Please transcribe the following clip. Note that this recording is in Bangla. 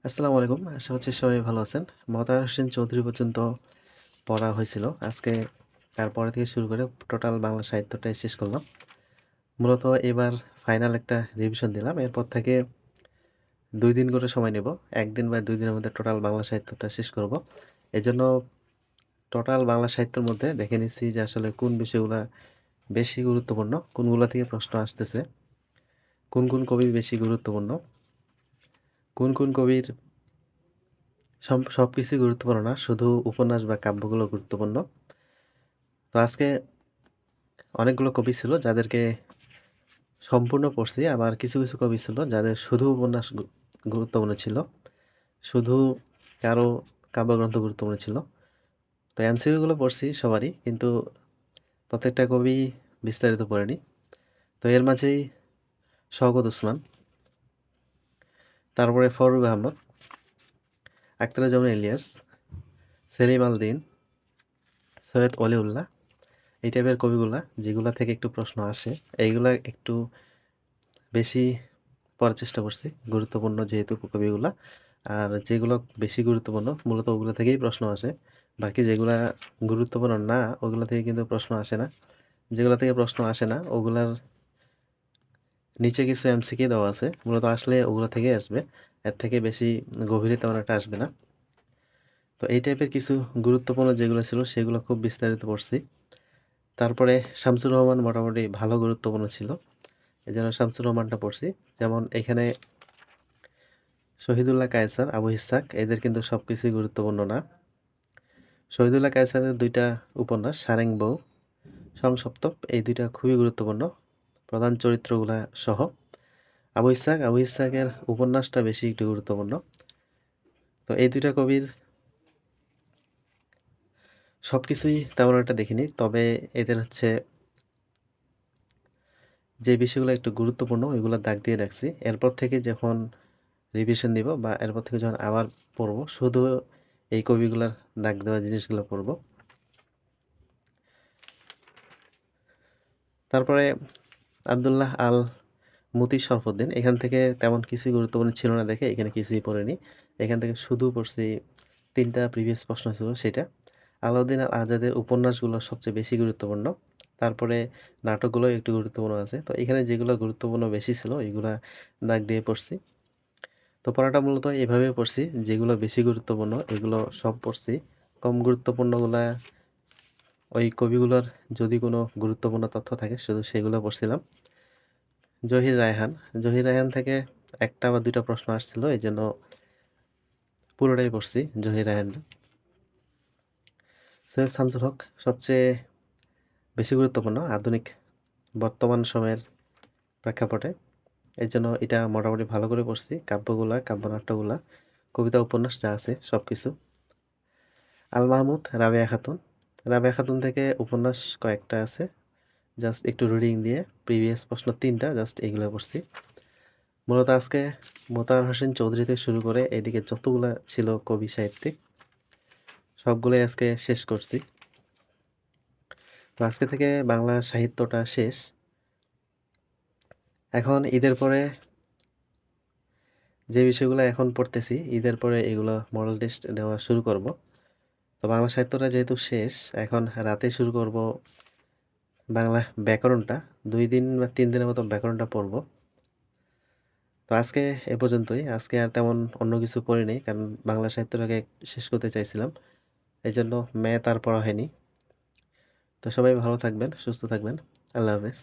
আসসালামু আলাইকুম। আশা করছি সবাই ভালো আছেন। মতার হোসেন চৌধুরী পর্যন্ত পড়া হয়েছিল। আজকে তারপরে থেকে শুরু করে টোটাল বাংলা সাহিত্যটাই শেষ করলাম। মূলত এবার ফাইনাল একটা রিভিশন দিলাম। এরপর থেকে ২ দিন করে সময় নেব। ১ দিন বা ২ দিনের মধ্যে টোটাল বাংলা সাহিত্যটা শেষ করব। এজন্য টোটাল বাংলা সাহিত্যের মধ্যে দেখে নিচ্ছি যে আসলে কোন বিষয়গুলা বেশি গুরুত্বপূর্ণ, কোনগুলা থেকে প্রশ্ন আসতেছে, কোন কবি বেশি গুরুত্বপূর্ণ, কোন কবির সবকিছুই গুরুত্বপূর্ণ না, শুধু উপন্যাস বা কাব্যগুলো গুরুত্বপূর্ণ। তো আজকে অনেকগুলো কবি ছিল যাদেরকে সম্পূর্ণ পড়ছি, আবার কিছু কবি ছিল যাদের শুধু উপন্যাস গুরুত্বপূর্ণ ছিল, শুধু কারো কাব্যগ্রন্থ গুরুত্বপূর্ণ ছিল। তো এমসিকিউগুলো পড়ছি সবারই, কিন্তু প্রত্যেকটা কবি বিস্তারিত পড়েনি। তো এর মাঝেই শওকত ওসমান, তারপরে ফররুখ আহমদ, আখতারুজ্জামান ইলিয়াস, সেলিম আল দীন, সৈয়দ অলিউল্লাহ, এই টাইপের কবিগুলা যেগুলা থেকে একটু প্রশ্ন আসে, এইগুলা একটু বেশি পড়ার চেষ্টা করছি, গুরুত্বপূর্ণ যেহেতু কবিগুলা। আর যেগুলো বেশি গুরুত্বপূর্ণ মূলত ওগুলো থেকেই প্রশ্ন আসে। বাকি যেগুলা গুরুত্বপূর্ণ না ওগুলো থেকে কিন্তু প্রশ্ন আসে না। যেগুলো থেকে প্রশ্ন আসে না ওগুলার নিচে কিছু এমসিকিউ দেওয়া আছে, মূলত আসলে ওগুলো থেকেই আসবে, এর থেকে বেশি গভীরে তেমন একটা আসবে না। তো এই টাইপের কিছু গুরুত্বপূর্ণ যেগুলো ছিল সেগুলো খুব বিস্তারিত পড়ছি। তারপরে শামসুর রহমান মোটামুটি ভালো গুরুত্বপূর্ণ ছিল, এই জন্য শামসুর রহমানটা পড়ছি। যেমন এখানে শহীদুল্লাহ কায়সার, আবু ইসহাক, এদের কিন্তু সব কিছুই গুরুত্বপূর্ণ না। শহীদুল্লাহ কায়সারের ২টা উপন্যাস সারেং বউ, সংসপ্তক, এই ২টা খুবই গুরুত্বপূর্ণ প্রধান চরিত্রগুলা সহ। আবু ইসহাকের উপন্যাসটা বেশি একটু গুরুত্বপূর্ণ। তো এই ২টা কবির সব কিছুই তেমন একটা দেখিনি, তবে এদের হচ্ছে যে বিষয়গুলো একটু গুরুত্বপূর্ণ ওইগুলো দাগ দিয়ে রাখছি। এরপর থেকে যখন রিভিশন দিব বা এরপর থেকে যখন আবার পড়ব, শুধু এই কবিগুলার দাগ দেওয়া জিনিসগুলো পড়ব। তারপরে আব্দুল্লাহ আল মতি শরফুদ্দীন, এখান থেকে তেমন কিছুই গুরুত্বপূর্ণ ছিল না দেখে এখানে কিছুই পড়িনি। এখান থেকে শুধু পড়ছি ৩টা প্রিভিয়াস প্রশ্ন ছিল সেটা। আলাউদ্দিন আল আজাদের উপন্যাসগুলো সবচেয়ে বেশি গুরুত্বপূর্ণ। তারপরে নাটকগুলো একটু গুরুত্বপূর্ণ আছে। তো এখানে যেগুলো গুরুত্বপূর্ণ বেশি ছিল এইগুলা দাগ দিয়ে পড়ছি। তো পড়াটা মূলত এভাবে পড়ছি, যেগুলো বেশি গুরুত্বপূর্ণ এগুলো সব পড়ছি, কম গুরুত্বপূর্ণগুলা ওই কবিগুলোর যদি কোনো গুরুত্বপূর্ণ তথ্য থাকে শুধু সেগুলো পড়ছিলাম। জহির রায়হান, জহির রায়হান থেকে ১টা বা ২টা প্রশ্ন আসছিল, এই জন্য পুরোটাই পড়ছি জহির রায়হানটা। সৈয়দ শামসুল হক সবচেয়ে বেশি গুরুত্বপূর্ণ আধুনিক বর্তমান সময়ের প্রেক্ষাপটে, এই জন্য এটা মোটামুটি ভালো করে পড়ছি। কাব্যগুলা, কাব্যনাট্যগুলা, কবিতা, উপন্যাস যা আছে সব কিছু। আল মাহমুদ, রাবেয়া খাতুন, রাবেয়া খাতুন থেকে উপন্যাস কয়েকটা আছে, জাস্ট একটু রিডিং দিয়ে প্রিভিয়াস প্রশ্ন ৩টা জাস্ট এইগুলো পড়ছি। মূলত আজকে মোতাহার হোসেন চৌধুরী থেকে শুরু করে এদিকে যতগুলা ছিল কবি সাহিত্যিক সবগুলোই আজকে শেষ করছি। তো আজকে থেকে বাংলা সাহিত্যটা শেষ। এখন ঈদের পরে যে বিষয়গুলো এখন পড়তেছি, ঈদের পরে এগুলো মডেল টেস্ট দেওয়া শুরু করব। তো বাংলা সাহিত্যটা যেহেতু শেষ, এখন রাতে শুরু করব বাংলা ব্যাকরণটা। ২ দিন বা ৩ দিনের মতো ব্যাকরণটা পড়ব। তো আজকে এ পর্যন্তই। আজকে আর তেমন অন্য কিছু পড়ি নাই, কারণ বাংলা সাহিত্যটাকে শেষ করতে চাইছিলাম, এই জন্য ম্যাথ আর পড়া হয়নি। তো সবাই ভালো থাকবেন, সুস্থ থাকবেন। আল্লাহ হাফেজ।